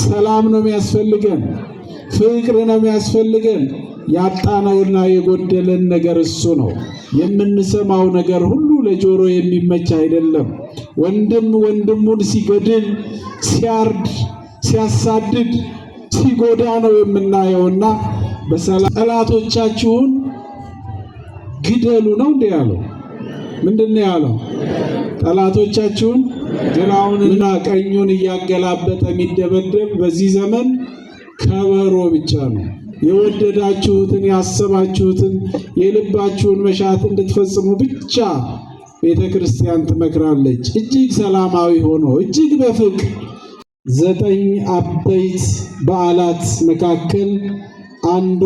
ሰላም ነው የሚያስፈልገን፣ ፍቅር ነው የሚያስፈልገን። ያጣነውና የጎደለን ነገር እሱ ነው። የምንሰማው ነገር ሁሉ ለጆሮ የሚመች አይደለም። ወንድም ወንድሙን ሲገድል፣ ሲያርድ፣ ሲያሳድድ፣ ሲጎዳ ነው የምናየውና በሰላም ጠላቶቻችሁን ግደሉ ነው እንዴ ያለው? ምንድነው ያለው? ጠላቶቻችሁን ግራውንና ቀኙን እያገላበጠ የሚደበደብ በዚህ ዘመን ከበሮ ብቻ ነው። የወደዳችሁትን ያሰባችሁትን የልባችሁን መሻት እንድትፈጽሙ ብቻ ቤተ ክርስቲያን ትመክራለች። እጅግ ሰላማዊ ሆኖ እጅግ በፍቅር 9 አበይት በዓላት መካከል አንዱ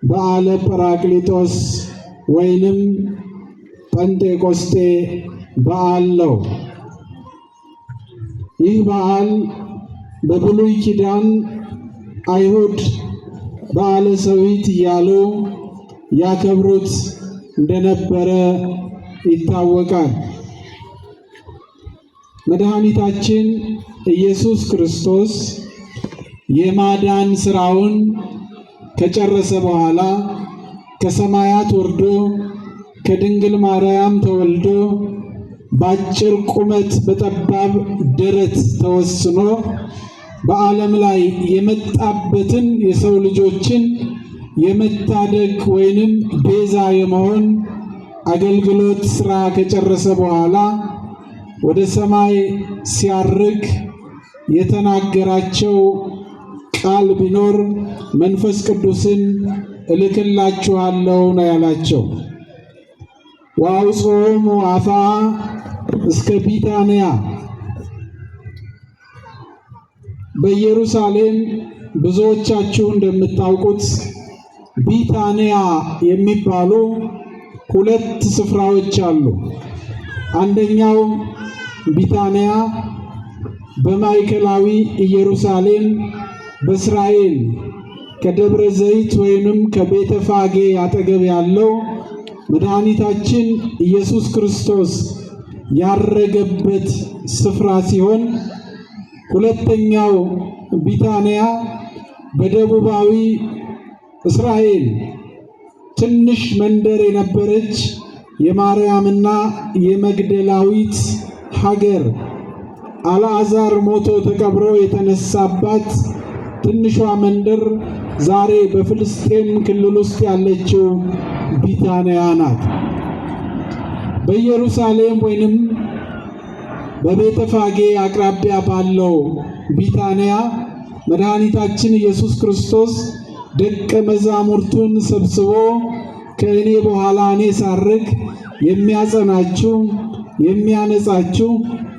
በዓለ ጰራቅሊጦስ ወይንም ጴንጤቆስጤ በዓል ነው። ይህ በዓል በብሉይ ኪዳን አይሁድ በዓለ ሰዊት እያሉ ያከብሩት እንደነበረ ይታወቃል። መድኃኒታችን ኢየሱስ ክርስቶስ የማዳን ሥራውን ከጨረሰ በኋላ ከሰማያት ወርዶ ከድንግል ማርያም ተወልዶ በአጭር ቁመት በጠባብ ደረት ተወስኖ በዓለም ላይ የመጣበትን የሰው ልጆችን የመታደግ ወይንም ቤዛ የመሆን አገልግሎት ሥራ ከጨረሰ በኋላ ወደ ሰማይ ሲያርግ የተናገራቸው ቃል ቢኖር መንፈስ ቅዱስን እልክላችኋለሁ ነው ያላቸው። ወአውጽኦሙ አፋ እስከ ቢታንያ። በኢየሩሳሌም ብዙዎቻችሁ እንደምታውቁት ቢታንያ የሚባሉ 2 ስፍራዎች አሉ። አንደኛው ቢታንያ በማዕከላዊ ኢየሩሳሌም በእስራኤል ከደብረ ዘይት ወይንም ከቤተ ፋጌ አጠገብ ያለው መድኃኒታችን ኢየሱስ ክርስቶስ ያረገበት ስፍራ ሲሆን፣ ሁለተኛው ቢታንያ በደቡባዊ እስራኤል ትንሽ መንደር የነበረች የማርያምና የመግደላዊት ሀገር አልዓዛር ሞቶ ተቀብሮ የተነሳባት ትንሿ መንደር ዛሬ በፍልስጤም ክልል ውስጥ ያለችው ቢታንያ ናት። በኢየሩሳሌም ወይንም በቤተ ፋጌ አቅራቢያ ባለው ቢታንያ መድኃኒታችን ኢየሱስ ክርስቶስ ደቀ መዛሙርቱን ሰብስቦ ከእኔ በኋላ እኔ ሳርግ የሚያጸናችሁ፣ የሚያነጻችሁ፣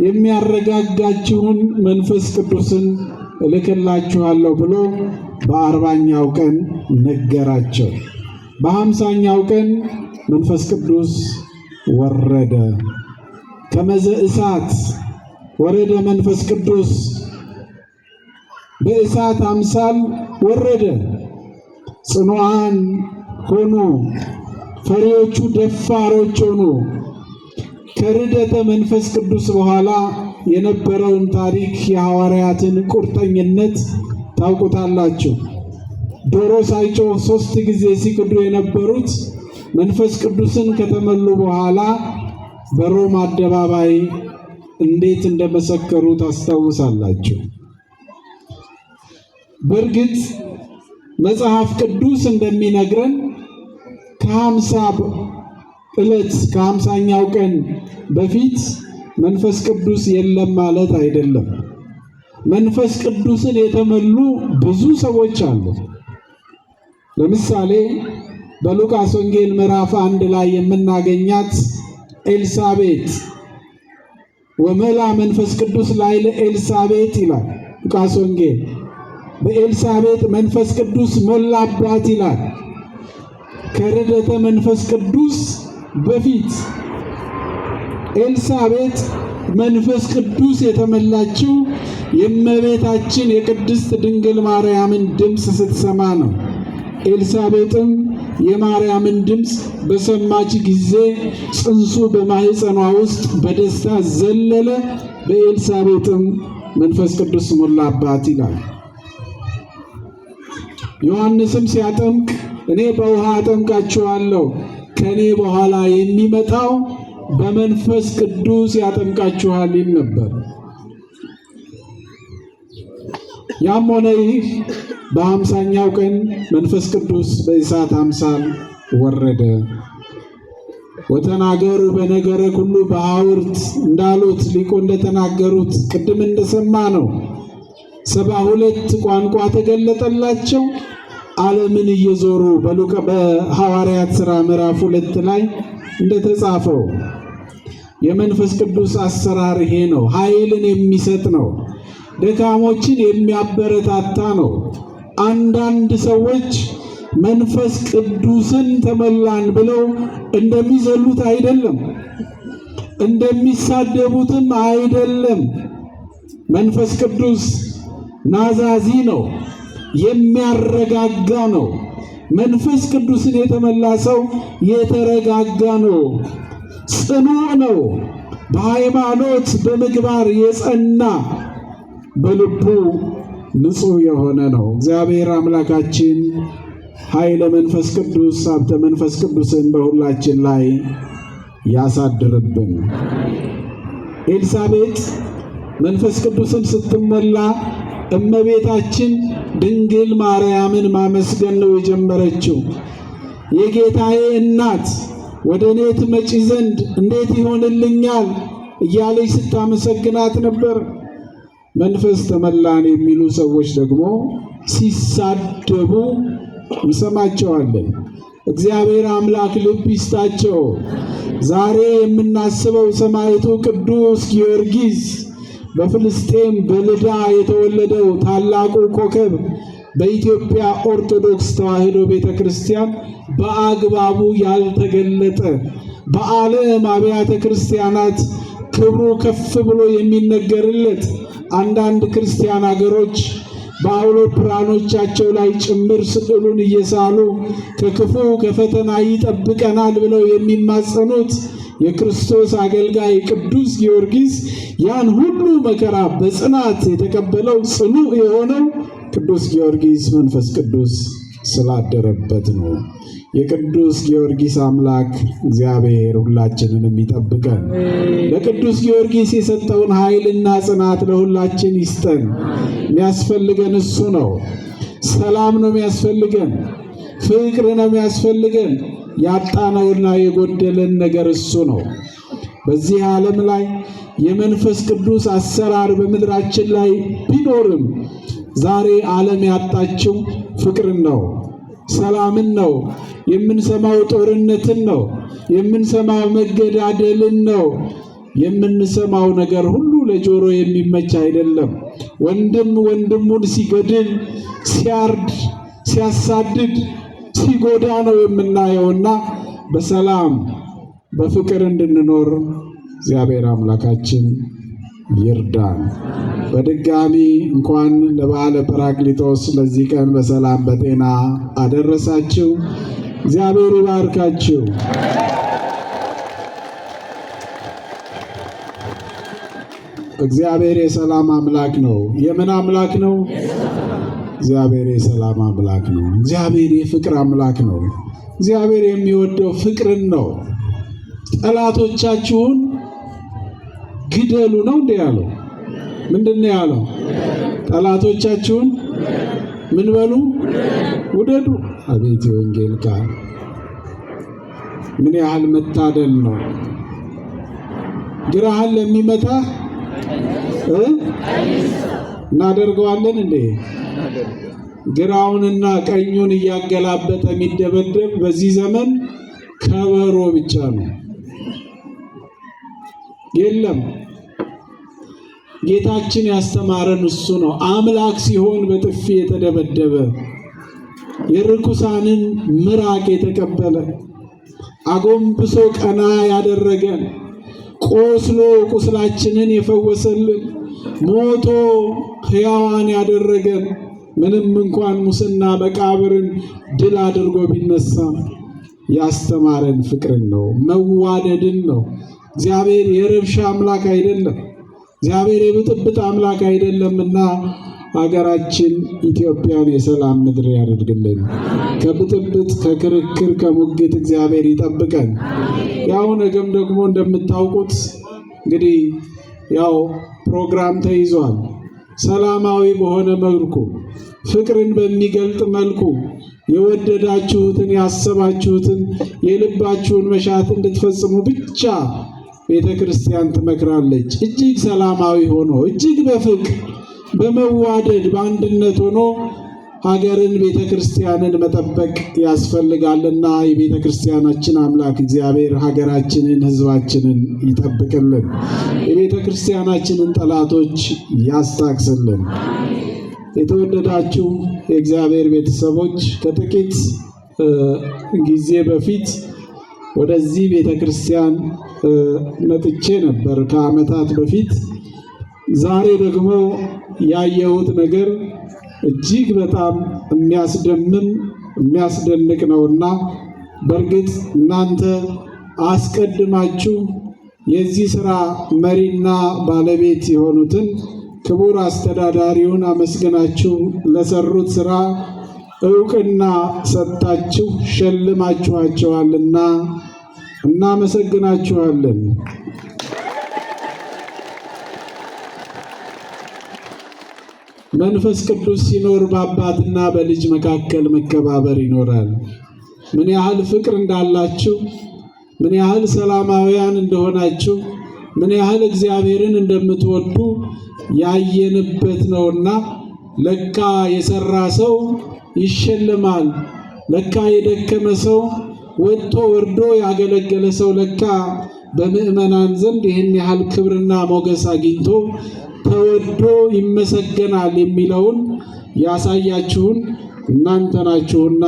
የሚያረጋጋችሁን መንፈስ ቅዱስን እልክላችኋለሁ ብሎ በ40ኛው ቀን ነገራቸው። በ50ኛው ቀን መንፈስ ቅዱስ ወረደ። ከመዘ እሳት ወረደ መንፈስ ቅዱስ፣ በእሳት አምሳል ወረደ። ጽኑዓን ሆኑ፣ ፈሪዎቹ ደፋሮች ሆኑ። ከርደተ መንፈስ ቅዱስ በኋላ የነበረውን ታሪክ የሐዋርያትን ቁርጠኝነት ታውቁታላችሁ። ዶሮ ሳይጮህ 3 ጊዜ ሲክዱ የነበሩት መንፈስ ቅዱስን ከተመሉ በኋላ በሮም አደባባይ እንዴት እንደመሰከሩ ታስታውሳላችሁ። በእርግጥ መጽሐፍ ቅዱስ እንደሚነግረን ከ50 ዕለት ከ50ኛው ቀን በፊት መንፈስ ቅዱስ የለም ማለት አይደለም። መንፈስ ቅዱስን የተመሉ ብዙ ሰዎች አሉ። ለምሳሌ በሉቃስ ወንጌል ምዕራፍ 1 ላይ የምናገኛት ኤልሳቤጥ ወመላ መንፈስ ቅዱስ ላይ ለኤልሳቤጥ ይላል ሉቃስ ወንጌል። በኤልሳቤጥ መንፈስ ቅዱስ ሞላባት ይላል። ከርደተ መንፈስ ቅዱስ በፊት ኤልሳቤጥ መንፈስ ቅዱስ የተመላችው የእመቤታችን የቅድስት ድንግል ማርያምን ድምፅ ስትሰማ ነው። ኤልሳቤጥም የማርያምን ድምፅ በሰማች ጊዜ ጽንሱ በማህፀኗ ውስጥ በደስታ ዘለለ። በኤልሳቤጥም መንፈስ ቅዱስ ሞላባት ይላል። ዮሐንስም ሲያጠምቅ እኔ በውሃ አጠምቃችኋለሁ፣ ከኔ በኋላ የሚመጣው በመንፈስ ቅዱስ ያጠምቃችኋል ይል ነበር። ያም ሆነ ይህ በ50ኛው ቀን መንፈስ ቅዱስ በእሳት አምሳል ወረደ። ወተናገሩ በነገረ ሁሉ በሐውርት እንዳሉት ሊቁ እንደተናገሩት ቅድም እንደሰማ ነው 72 ቋንቋ ተገለጠላቸው። ዓለምን እየዞሩ በሐዋርያት ሥራ ምዕራፍ 2 ላይ እንደተጻፈው የመንፈስ ቅዱስ አሰራር ይሄ ነው። ኃይልን የሚሰጥ ነው። ደካሞችን የሚያበረታታ ነው። አንዳንድ ሰዎች መንፈስ ቅዱስን ተመላን ብለው እንደሚዘሉት አይደለም፣ እንደሚሳደቡትም አይደለም። መንፈስ ቅዱስ ናዛዚ ነው፣ የሚያረጋጋ ነው። መንፈስ ቅዱስን የተመላ ሰው የተረጋጋ ነው፣ ጽኑዕ ነው፣ በሃይማኖት በምግባር የጸና በልቡ ንጹሕ የሆነ ነው። እግዚአብሔር አምላካችን ኃይለ መንፈስ ቅዱስ ሀብተ መንፈስ ቅዱስን በሁላችን ላይ ያሳድርብን። ኤልሳቤጥ መንፈስ ቅዱስን ስትሞላ እመቤታችን ድንግል ማርያምን ማመስገን ነው የጀመረችው። የጌታዬ እናት ወደ እኔ ትመጪ ዘንድ እንዴት ይሆንልኛል እያለች ስታመሰግናት ነበር። መንፈስ ተመላን የሚሉ ሰዎች ደግሞ ሲሳደቡ እንሰማቸዋለን። እግዚአብሔር አምላክ ልብ ይስጣቸው። ዛሬ የምናስበው ሰማዕቱ ቅዱስ ጊዮርጊስ በፍልስጤም በልዳ የተወለደው ታላቁ ኮከብ በኢትዮጵያ ኦርቶዶክስ ተዋሕዶ ቤተክርስቲያን በአግባቡ ያልተገለጠ በዓለም አብያተ ክርስቲያናት ክብሩ ከፍ ብሎ የሚነገርለት አንዳንድ ክርስቲያን አገሮች በአውሮፕላኖቻቸው ላይ ጭምር ስዕሉን እየሳሉ ከክፉ ከፈተና ይጠብቀናል ብለው የሚማጸኑት የክርስቶስ አገልጋይ ቅዱስ ጊዮርጊስ ያን ሁሉ መከራ በጽናት የተቀበለው ጽኑዕ የሆነው ቅዱስ ጊዮርጊስ መንፈስ ቅዱስ ስላደረበት ነው። የቅዱስ ጊዮርጊስ አምላክ እግዚአብሔር ሁላችንንም ይጠብቀን። ለቅዱስ ጊዮርጊስ የሰጠውን ኃይልና ጽናት ለሁላችን ይስጠን። የሚያስፈልገን እሱ ነው። ሰላም ነው የሚያስፈልገን፣ ፍቅር ነው የሚያስፈልገን። ያጣነውና የጎደለን ነገር እሱ ነው። በዚህ ዓለም ላይ የመንፈስ ቅዱስ አሰራር በምድራችን ላይ ቢኖርም ዛሬ ዓለም ያጣችው ፍቅርን ነው፣ ሰላምን ነው። የምንሰማው ጦርነትን ነው። የምንሰማው መገዳደልን ነው። የምንሰማው ነገር ሁሉ ለጆሮ የሚመች አይደለም። ወንድም ወንድሙን ሲገድል፣ ሲያርድ፣ ሲያሳድድ፣ ሲጎዳ ነው የምናየውና በሰላም በፍቅር እንድንኖር እግዚአብሔር አምላካችን ይርዳን። በድጋሚ እንኳን ለበዓለ ጰራቅሊጦስ ለዚህ ቀን በሰላም በጤና አደረሳችሁ። እግዚአብሔር ይባርካችሁ። እግዚአብሔር የሰላም አምላክ ነው። የምን አምላክ ነው? እግዚአብሔር የሰላም አምላክ ነው። እግዚአብሔር የፍቅር አምላክ ነው። እግዚአብሔር የሚወደው ፍቅርን ነው። ጠላቶቻችሁን ግደሉ ነው እንዴ ያለው? ምንድነው ያለው? ጠላቶቻችሁን ምን በሉ? ውደዱ። አቤት የወንጌል ቃል! ምን ያህል መታደል ነው! ግራህን ለሚመታ እናደርገዋለን እንዴ? ግራውንና ቀኙን እያገላበጠ የሚደበደብ በዚህ ዘመን ከበሮ ብቻ ነው። የለም። ጌታችን ያስተማረን እሱ ነው። አምላክ ሲሆን በጥፊ የተደበደበ፣ የርኩሳንን ምራቅ የተቀበለ፣ አጎንብሶ ቀና ያደረገን፣ ቆስሎ ቁስላችንን የፈወሰልን፣ ሞቶ ሕያዋን ያደረገን፣ ምንም እንኳን ሙስና መቃብርን ድል አድርጎ ቢነሳ ያስተማረን ፍቅርን ነው፣ መዋደድን ነው። እግዚአብሔር የረብሻ አምላክ አይደለም። እግዚአብሔር የብጥብጥ አምላክ አይደለምና ሀገራችን ኢትዮጵያን የሰላም ምድር ያደርግልን። ከብጥብጥ፣ ከክርክር፣ ከሙግት እግዚአብሔር ይጠብቀን። ያው ነገም ደግሞ እንደምታውቁት እንግዲህ ያው ፕሮግራም ተይዟል። ሰላማዊ በሆነ መልኩ ፍቅርን በሚገልጥ መልኩ የወደዳችሁትን ያሰባችሁትን የልባችሁን መሻት እንድትፈጽሙ ብቻ ቤተ ክርስቲያን ትመክራለች። እጅግ ሰላማዊ ሆኖ እጅግ በፍቅር በመዋደድ በአንድነት ሆኖ ሀገርን ቤተ ክርስቲያንን መጠበቅ ያስፈልጋልና የቤተ ክርስቲያናችን አምላክ እግዚአብሔር ሀገራችንን ሕዝባችንን ይጠብቅልን። የቤተ ክርስቲያናችንን ጠላቶች ያስታክስልን። የተወደዳችሁ የእግዚአብሔር ቤተሰቦች ከጥቂት ጊዜ በፊት ወደዚህ ቤተ ክርስቲያን መጥቼ ነበር ከዓመታት በፊት። ዛሬ ደግሞ ያየሁት ነገር እጅግ በጣም የሚያስደምም የሚያስደንቅ ነውና በእርግጥ እናንተ አስቀድማችሁ የዚህ ሥራ መሪና ባለቤት የሆኑትን ክቡር አስተዳዳሪውን አመስግናችሁ ለሰሩት ሥራ ዕውቅና ሰጥታችሁ ሸልማችኋቸዋልና እናመሰግናችኋለን። መንፈስ ቅዱስ ሲኖር በአባትና በልጅ መካከል መከባበር ይኖራል። ምን ያህል ፍቅር እንዳላችሁ፣ ምን ያህል ሰላማውያን እንደሆናችሁ፣ ምን ያህል እግዚአብሔርን እንደምትወዱ ያየንበት ነውና ለካ የሰራ ሰው ይሸለማል። ለካ የደከመ ሰው ወጥቶ ወርዶ ያገለገለ ሰው ለካ በምዕመናን ዘንድ ይህን ያህል ክብርና ሞገስ አግኝቶ ተወዶ ይመሰገናል የሚለውን ያሳያችሁን እናንተ ናችሁና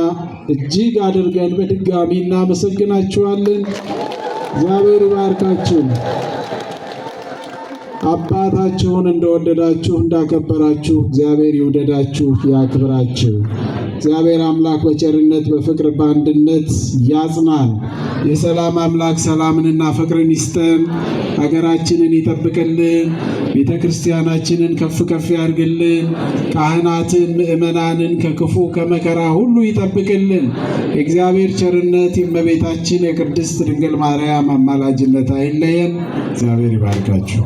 እጅግ አድርገን በድጋሚ እናመሰግናችኋለን። እግዚአብሔር ይባርካችሁ። አባታችሁን እንደወደዳችሁ እንዳከበራችሁ እግዚአብሔር ይውደዳችሁ ያክብራችሁ። እግዚአብሔር አምላክ በቸርነት በፍቅር በአንድነት ያጽናን። የሰላም አምላክ ሰላምንና ፍቅርን ይስጠን። ሀገራችንን ይጠብቅልን። ቤተ ክርስቲያናችንን ከፍ ከፍ ያድርግልን። ካህናትን ምእመናንን ከክፉ ከመከራ ሁሉ ይጠብቅልን። የእግዚአብሔር ቸርነት የእመቤታችን የቅድስት ድንግል ማርያም አማላጅነት አይለየን። እግዚአብሔር ይባርካችሁ።